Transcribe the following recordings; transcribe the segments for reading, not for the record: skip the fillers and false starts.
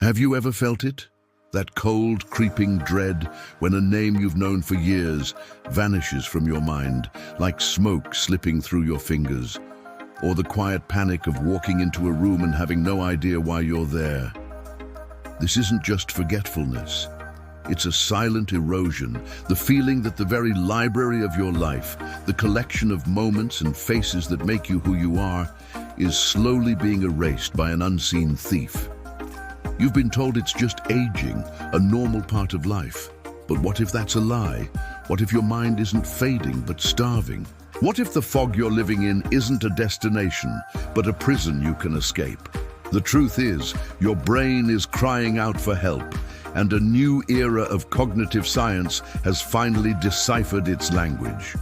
Have you ever felt it? That cold, creeping dread when a name you've known for years vanishes from your mind, like smoke slipping through your fingers. Or the quiet panic of walking into a room and having no idea why you're there. This isn't just forgetfulness. It's a silent erosion, the feeling that the very library of your life, the collection of moments and faces that make you who you are, is slowly being erased by an unseen thief. You've been told it's just aging, a normal part of life. But what if that's a lie? What if your mind isn't fading but starving? What if the fog you're living in isn't a destination, but a prison you can escape? The truth is, your brain is crying out for help, and a new era of cognitive science has finally deciphered its language.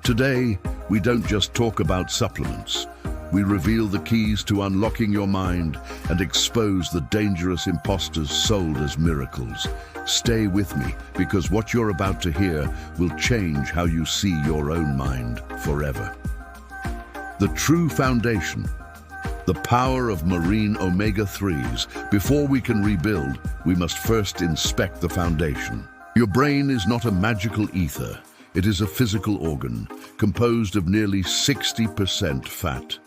Today, we don't just talk about supplements. We reveal the keys to unlocking your mind and expose the dangerous imposters sold as miracles. Stay with me, because what you're about to hear will change how you see your own mind forever. The true foundation. The power of marine omega-3s. Before we can rebuild, we must first inspect the foundation. Your brain is not a magical ether. It is a physical organ, composed of nearly 60% fat.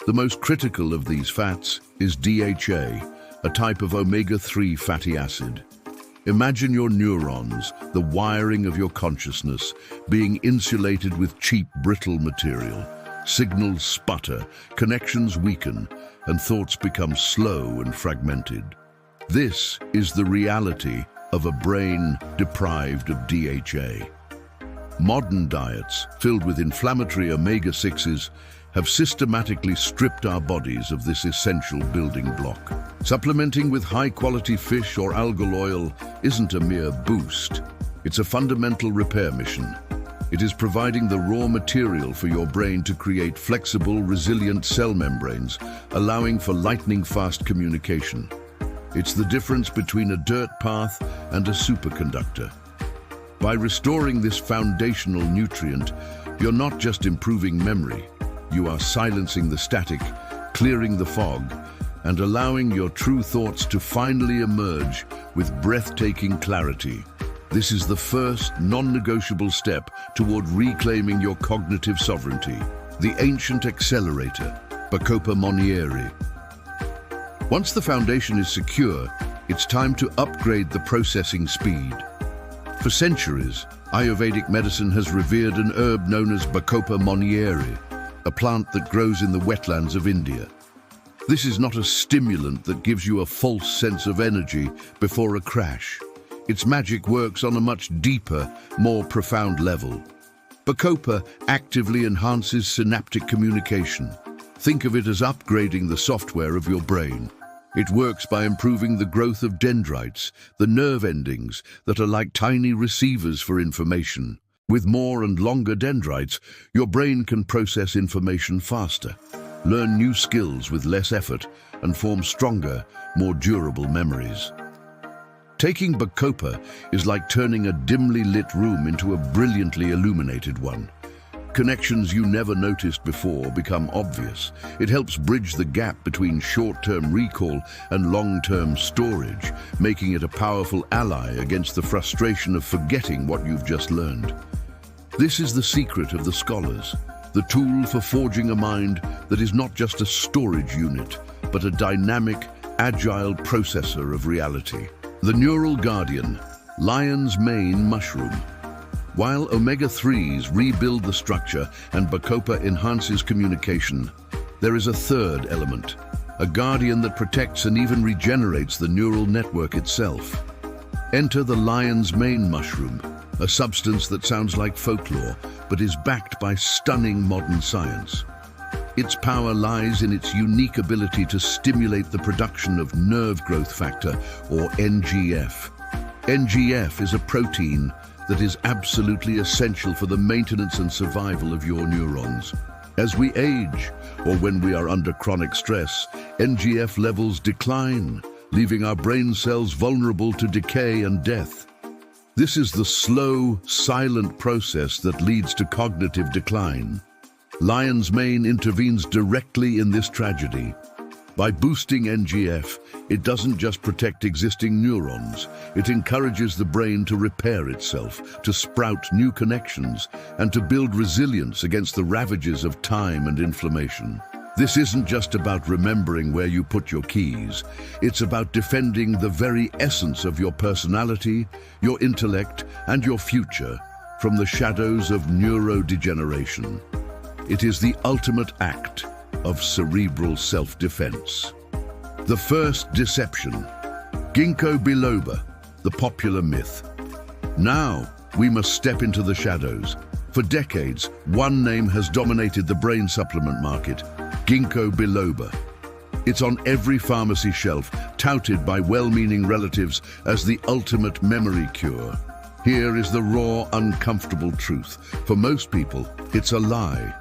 The most critical of these fats is DHA, a type of omega-3 fatty acid. Imagine your neurons, the wiring of your consciousness, being insulated with cheap, brittle material. Signals sputter, connections weaken, and thoughts become slow and fragmented. This is the reality of a brain deprived of DHA. Modern diets, filled with inflammatory omega-6s, have systematically stripped our bodies of this essential building block. Supplementing with high-quality fish or algal oil isn't a mere boost. It's a fundamental repair mission. It is providing the raw material for your brain to create flexible, resilient cell membranes, allowing for lightning-fast communication. It's the difference between a dirt path and a superconductor. By restoring this foundational nutrient, you're not just improving memory. You are silencing the static, clearing the fog, and allowing your true thoughts to finally emerge with breathtaking clarity. This is the first non-negotiable step toward reclaiming your cognitive sovereignty, the ancient accelerator, Bacopa Monnieri. Once the foundation is secure, it's time to upgrade the processing speed. For centuries, Ayurvedic medicine has revered an herb known as Bacopa Monnieri, a plant that grows in the wetlands of India. This is not a stimulant that gives you a false sense of energy before a crash. Its magic works on a much deeper, more profound level. Bacopa actively enhances synaptic communication. Think of it as upgrading the software of your brain. It works by improving the growth of dendrites, the nerve endings that are like tiny receivers for information. With more and longer dendrites, your brain can process information faster, learn new skills with less effort, and form stronger, more durable memories. Taking Bacopa is like turning a dimly lit room into a brilliantly illuminated one. Connections you never noticed before become obvious. It helps bridge the gap between short-term recall and long-term storage, making it a powerful ally against the frustration of forgetting what you've just learned. This is the secret of the scholars, the tool for forging a mind that is not just a storage unit, but a dynamic, agile processor of reality. The neural guardian, lion's mane mushroom. While omega-3s rebuild the structure and Bacopa enhances communication, there is a third element, a guardian that protects and even regenerates the neural network itself. Enter the lion's mane mushroom, a substance that sounds like folklore, but is backed by stunning modern science. Its power lies in its unique ability to stimulate the production of nerve growth factor, or NGF. NGF is a protein that is absolutely essential for the maintenance and survival of your neurons. As we age, or when we are under chronic stress, NGF levels decline, leaving our brain cells vulnerable to decay and death. This is the slow, silent process that leads to cognitive decline. Lion's mane intervenes directly in this tragedy. By boosting NGF, It doesn't just protect existing neurons, it encourages the brain to repair itself, to sprout new connections, and to build resilience against the ravages of time and inflammation. This isn't just about remembering where you put your keys. It's about defending the very essence of your personality, your intellect, and your future from the shadows of neurodegeneration. It is the ultimate act of cerebral self-defense. The first deception. Ginkgo biloba, the popular myth. Now, we must step into the shadows. For decades, one name has dominated the brain supplement market: Ginkgo biloba. It's on every pharmacy shelf, touted by well-meaning relatives as the ultimate memory cure. Here is the raw, uncomfortable truth. For most people, it's a lie.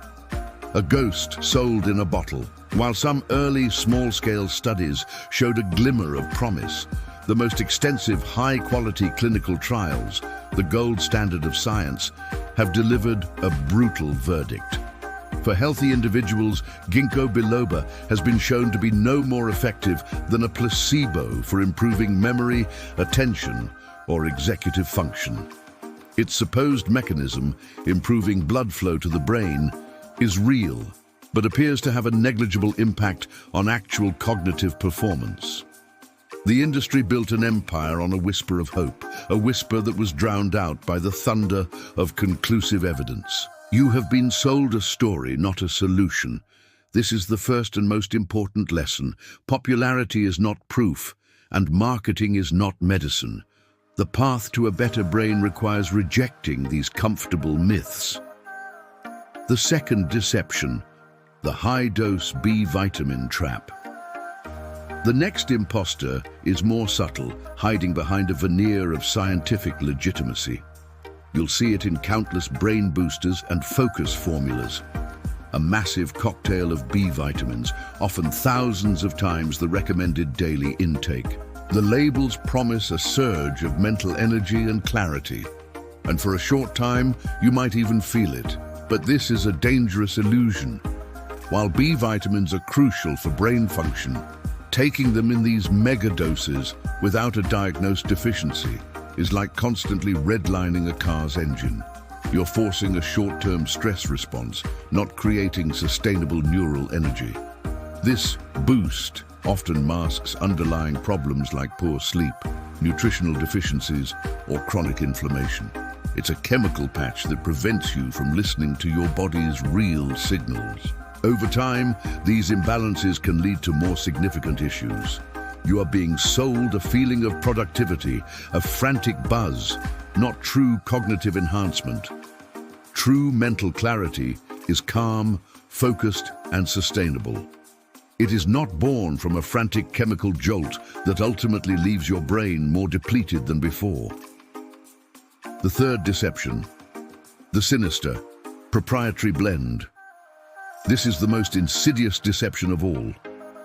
A ghost sold in a bottle. While some early small-scale studies showed a glimmer of promise, the most extensive high-quality clinical trials, the gold standard of science, have delivered a brutal verdict. For healthy individuals, Ginkgo biloba has been shown to be no more effective than a placebo for improving memory, attention, or executive function. Its supposed mechanism, improving blood flow to the brain, is real, but appears to have a negligible impact on actual cognitive performance. The industry built an empire on a whisper of hope, a whisper that was drowned out by the thunder of conclusive evidence. You have been sold a story, not a solution. This is the first and most important lesson. Popularity is not proof, and marketing is not medicine. The path to a better brain requires rejecting these comfortable myths. The second deception, the high-dose B vitamin trap. The next imposter is more subtle, hiding behind a veneer of scientific legitimacy. You'll see it in countless brain boosters and focus formulas. A massive cocktail of B vitamins, often thousands of times the recommended daily intake. The labels promise a surge of mental energy and clarity. And for a short time, you might even feel it. But this is a dangerous illusion. While B vitamins are crucial for brain function, taking them in these mega doses without a diagnosed deficiency is like constantly redlining a car's engine. You're forcing a short-term stress response, not creating sustainable neural energy. This boost often masks underlying problems like poor sleep, nutritional deficiencies, or chronic inflammation. It's a chemical patch that prevents you from listening to your body's real signals. Over time, these imbalances can lead to more significant issues. You are being sold a feeling of productivity, a frantic buzz, not true cognitive enhancement. True mental clarity is calm, focused, and sustainable. It is not born from a frantic chemical jolt that ultimately leaves your brain more depleted than before. The third deception, the sinister, proprietary blend. This is the most insidious deception of all,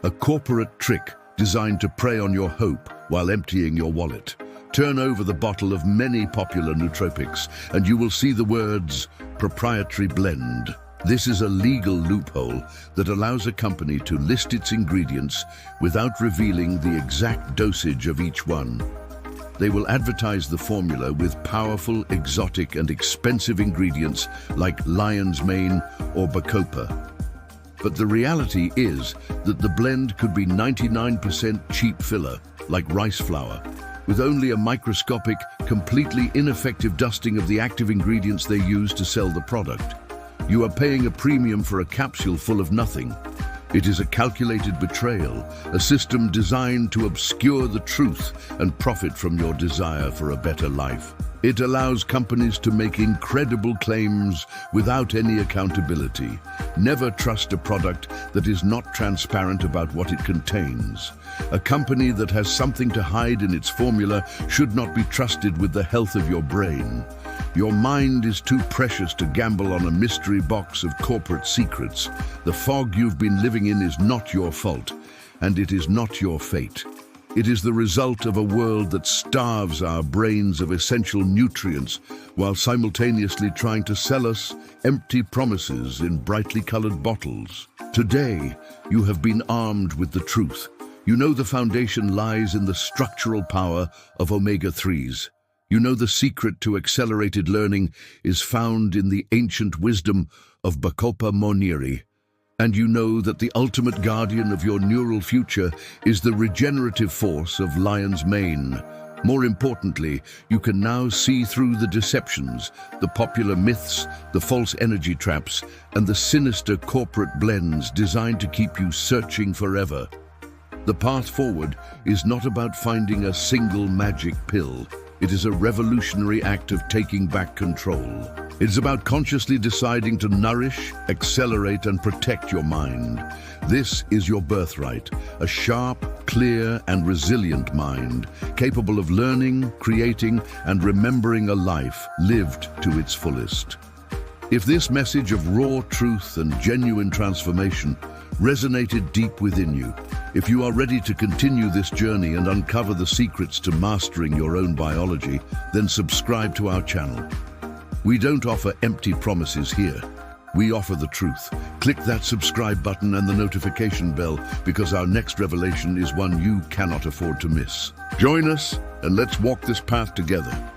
a corporate trick designed to prey on your hope while emptying your wallet. Turn over the bottle of many popular nootropics and you will see the words, proprietary blend. This is a legal loophole that allows a company to list its ingredients without revealing the exact dosage of each one. They will advertise the formula with powerful, exotic, and expensive ingredients like lion's mane or bacopa. But the reality is that the blend could be 99% cheap filler, like rice flour, with only a microscopic, completely ineffective dusting of the active ingredients they use to sell the product. You are paying a premium for a capsule full of nothing. It is a calculated betrayal, a system designed to obscure the truth and profit from your desire for a better life. It allows companies to make incredible claims without any accountability. Never trust a product that is not transparent about what it contains. A company that has something to hide in its formula should not be trusted with the health of your brain. Your mind is too precious to gamble on a mystery box of corporate secrets. The fog you've been living in is not your fault, and it is not your fate. It is the result of a world that starves our brains of essential nutrients while simultaneously trying to sell us empty promises in brightly colored bottles. Today, you have been armed with the truth, You know the foundation lies in the structural power of omega-3s. You know the secret to accelerated learning is found in the ancient wisdom of Bacopa Moniri. And you know that the ultimate guardian of your neural future is the regenerative force of lion's mane. More importantly, you can now see through the deceptions, the popular myths, the false energy traps, and the sinister corporate blends designed to keep you searching forever. The path forward is not about finding a single magic pill. It is a revolutionary act of taking back control. It is about consciously deciding to nourish, accelerate, and protect your mind. This is your birthright, a sharp, clear, and resilient mind, capable of learning, creating, and remembering a life lived to its fullest. If this message of raw truth and genuine transformation resonated deep within you, if you are ready to continue this journey and uncover the secrets to mastering your own biology, then subscribe to our channel. We don't offer empty promises here. We offer the truth. Click that subscribe button and the notification bell because our next revelation is one you cannot afford to miss. Join us and let's walk this path together.